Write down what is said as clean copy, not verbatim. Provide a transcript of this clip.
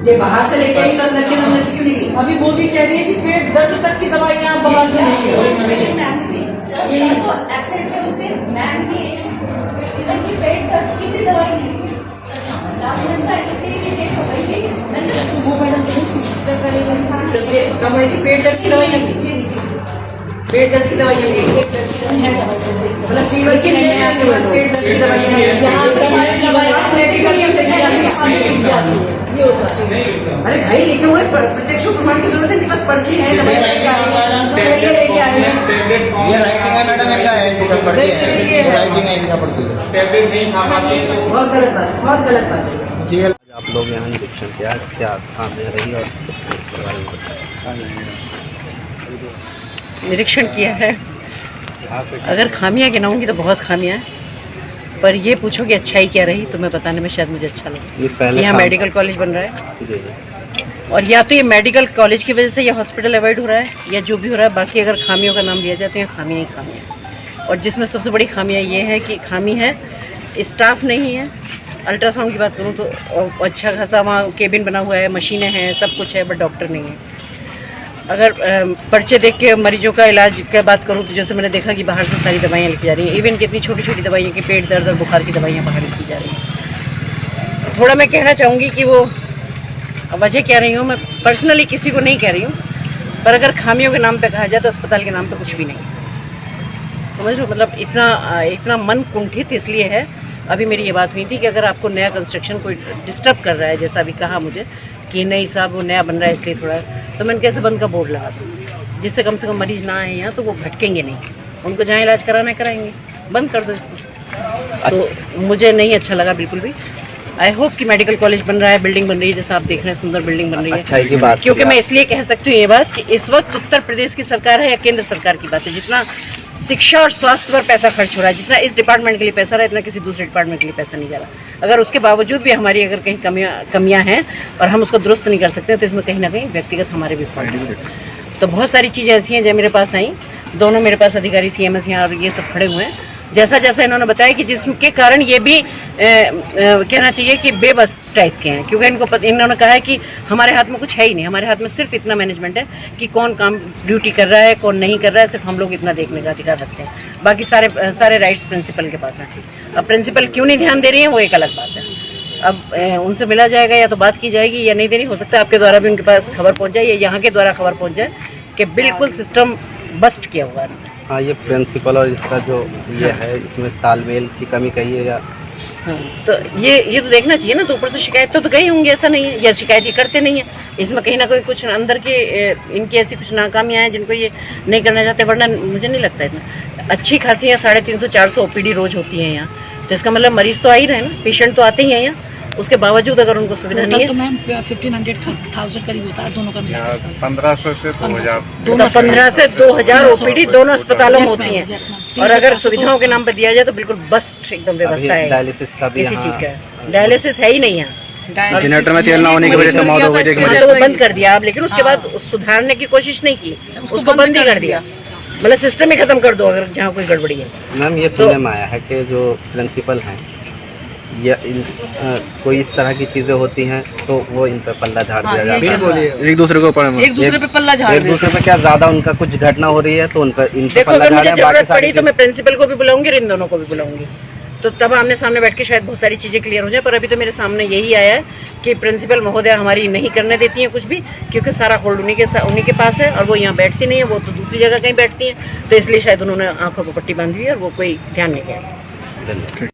ये बाहर से लेके आई तो अंदर के अंदर से क्यों नहीं? अभी वो भी कह रही है कि पेट दर्द तक की दवाइयाँ बाहर से लेके मैम से एक्सीडेंट है उसे मैम की इधर की पेट दर्द की भी दवाई नहीं थी लास्ट मंथ का इतनी डेट हो गई थी मैंने वो मैडम कब आई थी? पेट दर्द की दवाई लगी, पेट दर्द की दवाई लगी, मतलब फीवर की नहीं है आपके पास, पेट दर्द की दवाई यहाँ पे सारी दवाइयाँ मेडिकल में से जाती है, ये होता है। अरे भाई लिखे हुए प्रत्यक्ष प्रमाण की जरूरत है, इनके पास पर्ची है, दवाई लेके आ रही है, लेके आ रही है। ये राइटिंग है मैडम, इनका है, इसका पर्ची है, ये राइटिंग है, इनका पर्ची है। टैबलेट नहीं खा पाते तो बहुत गलत बात, बहुत गलत बात है। जी आप लोग यहाँ निरीक्षण किया, क्या खामियां रही और इसके बारे में बताएं। निरीक्षण किया है, अगर खामियां गिनाऊंगी तो बहुत खामियां हैं, पर ये पूछो कि अच्छाई क्या रही तो मैं बताने में शायद मुझे अच्छा लगे। ये पहले यहाँ मेडिकल कॉलेज बन रहा है जी जी। और या तो ये मेडिकल कॉलेज की वजह से ये हॉस्पिटल अवॉइड हो रहा है या जो भी हो रहा है, बाकी अगर खामियों का नाम लिया जाए तो ये खामियाँ ही खामियाँ। और जिसमें सबसे बड़ी खामियाँ ये है कि खामी है स्टाफ नहीं है। अल्ट्रासाउंड की बात करूँ तो अच्छा खासा वहाँ केबिन बना हुआ है, मशीनें हैं, सब कुछ है, बट डॉक्टर नहीं है। अगर पर्चे देख के मरीजों का इलाज की बात करूँ तो जैसे मैंने देखा कि बाहर से सारी दवाइयाँ लिखी जा रही हैं, इवन कितनी छोटी छोटी दवाइयाँ कि पेट दर्द और बुखार की दवाइयाँ बाहर लिखी जा रही हैं। थोड़ा मैं कहना चाहूँगी कि वो वजह कह रही हूँ, मैं पर्सनली किसी को नहीं कह रही हूँ, पर अगर खामियों के नाम पे कहा जाए तो अस्पताल के नाम पे कुछ भी नहीं। समझ लो, मतलब इतना मन कुंठित इसलिए है। अभी मेरी ये बात हुई थी कि अगर आपको नया कंस्ट्रक्शन कोई डिस्टर्ब कर रहा है, जैसा अभी कहा मुझे कि नहीं साहब वो नया बन रहा है इसलिए थोड़ा, तो मैंने कैसे बंद का बोर्ड लगा दूँ जिससे कम से कम मरीज ना आए यहाँ, तो वो भटकेंगे नहीं, उनको जहाँ इलाज कराना है कराएंगे, बंद कर दो इसको। तो मुझे नहीं अच्छा लगा बिल्कुल भी। आई होप कि मेडिकल कॉलेज बन रहा है, बिल्डिंग बन रही है, जैसा आप देख रहे हैं सुंदर बिल्डिंग बन रही है। अच्छाई की बात, क्योंकि मैं इसलिए कह सकती हूँ ये बात कि इस वक्त उत्तर प्रदेश की सरकार है या केंद्र सरकार की बात है, जितना शिक्षा और स्वास्थ्य पर पैसा खर्च हो रहा है, जितना इस डिपार्टमेंट के लिए पैसा रहा है, इतना किसी दूसरे डिपार्टमेंट के लिए पैसा नहीं जा रहा। अगर उसके बावजूद भी हमारी अगर कहीं कमियां हैं और हम उसको दुरुस्त नहीं कर सकते तो इसमें कहीं ना कहीं व्यक्तिगत हमारे भी फॉल्ट हैं। तो बहुत सारी चीज़ें ऐसी हैं जो मेरे पास आई, दोनों मेरे पास अधिकारी CMS यहाँ और ये सब खड़े हुए हैं, जैसा जैसा इन्होंने बताया कि जिसके कारण ये भी कहना चाहिए कि बेबस टाइप के हैं, क्योंकि इन्होंने कहा है कि हमारे हाथ में कुछ है ही नहीं, हमारे हाथ में सिर्फ इतना मैनेजमेंट है कि कौन काम ड्यूटी कर रहा है कौन नहीं कर रहा है, सिर्फ हम लोग इतना देखने का अधिकार रखते हैं, बाकी सारे राइट्स प्रिंसिपल के पास हैं। अब प्रिंसिपल क्यों नहीं ध्यान दे रही है वो एक अलग बात है। अब उनसे मिला जाएगा या तो बात की जाएगी या नहीं देनी, हो सकता है आपके द्वारा भी उनके पास खबर पहुँच जाए या यहाँ के द्वारा खबर पहुँच जाए कि बिल्कुल सिस्टम बस्ट किया हुआ है। हाँ, ये प्रिंसिपल और इसका जो ये है इसमें तालमेल की कमी कही है। हाँ, तो ये तो देखना चाहिए ना। तो ऊपर से शिकायत तो कहीं होंगी, ऐसा नहीं है, या शिकायत ये करते नहीं है, इसमें कहीं ना कहीं कुछ अंदर के इनकी ऐसी कुछ नाकामियाँ हैं जिनको ये नहीं करना चाहते, वरना मुझे नहीं लगता इतना अच्छी खासी है। 350-400 OPD रोज होती है यहाँ, तो इसका मतलब मरीज तो आ ही रहे हैं ना, पेशेंट तो आते ही हैं यहाँ, उसके बावजूद अगर उनको सुविधा नहीं है तो मैम 1500 करीब होता है दोनों का मिला के। 1500 से 2000 15 से 2000 OPD दोनों अस्पतालों में होती हैं, और अगर सुविधाओं के नाम पर दिया जाए तो बिल्कुल बस्ट एकदम व्यवस्था है। डायलिसिस का भी किसी चीज़ का डायलिसिस है ही नहीं यहाँ, जनरेटर में तेल ना होने की वजह से मौत हो गई थी। तो बंद कर दिया आप, लेकिन उसके बाद सुधारने की कोशिश नहीं की, उसको बंद ही कर दिया, मतलब सिस्टम ही खत्म कर दो अगर जहाँ कोई गड़बड़ी है। मैम ये सुनने में आया है कि जो प्रिंसिपल हैं या कोई इस तरह की चीजें होती हैं तो वो इन पर पल्ला झाड़ दिया जाता है, एक दूसरे के ऊपर एक दूसरे पे पल्ला झाड़ एक दूसरे पे क्या ज्यादा उनका कुछ घटना हो रही है तो उन पर देखो, अगर मुझे जरूरत पड़ी तो मैं प्रिंसिपल को भी बुलाऊंगी और इन दोनों को भी बुलाऊंगी, तो तब आमने सामने बैठ के शायद बहुत सारी चीज़ें क्लियर हो जाए। पर अभी तो मेरे सामने यही आया है कि प्रिंसिपल महोदया हमारी नहीं करने देती हैं कुछ भी, क्योंकि सारा होल्ड उन्हीं के पास है और वो यहाँ बैठती नहीं है, वो तो दूसरी जगह कहीं बैठती हैं, तो इसलिए शायद उन्होंने आंखों पर पट्टी बांधी हुई है और वो कोई ध्यान नहीं दिया।